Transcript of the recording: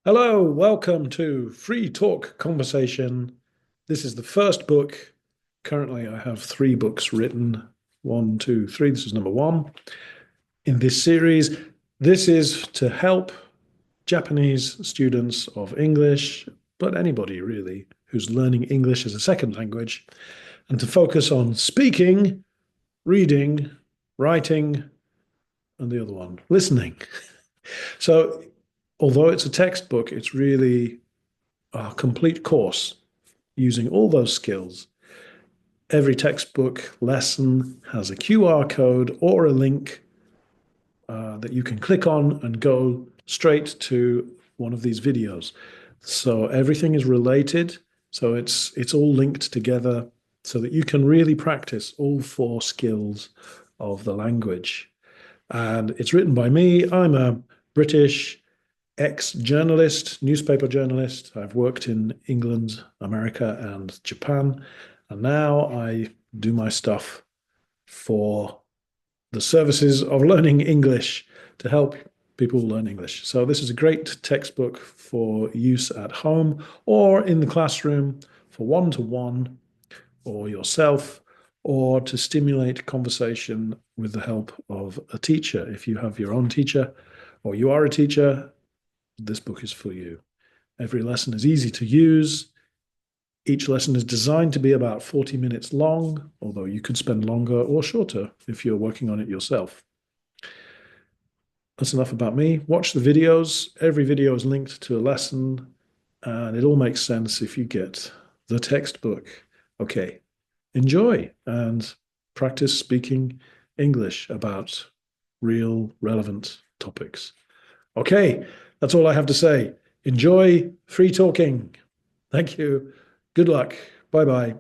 Hello, welcome to Free Talk Conversation. This is the first book. Currently, I have three books written. One, two, three. This is number one in this series. This is to help Japanese students of English, but anybody really who's learning English as a second language, and to focus on speaking, reading, writing, and the other one, listening. So, although it's a textbook, it's really a complete course using all those skills. Every textbook lesson has a QR code or a link that you can click on and go straight to one of these videos. So everything is related. So it's all linked together so that you can really practice all four skills of the language. And it's written by me. I'm a British ex-journalist, newspaper journalist. I've worked in England, America, and Japan. And now I do my stuff for the services of learning English to help people learn English. So this is a great textbook for use at home or in the classroom for one-to-one or yourself, or to stimulate conversation with the help of a teacher. If you have your own teacher or you are a teacher, this book is for you. Every lesson is easy to use. Each lesson is designed to be about 40 minutes long, although you could spend longer or shorter if you're working on it yourself. That's enough about me. Watch the videos. Every video is linked to a lesson, and it all makes sense if you get the textbook. Okay, enjoy and practice speaking English about real, relevant topics. Okay, that's all I have to say. Enjoy free talking. Thank you. Good luck. Bye bye.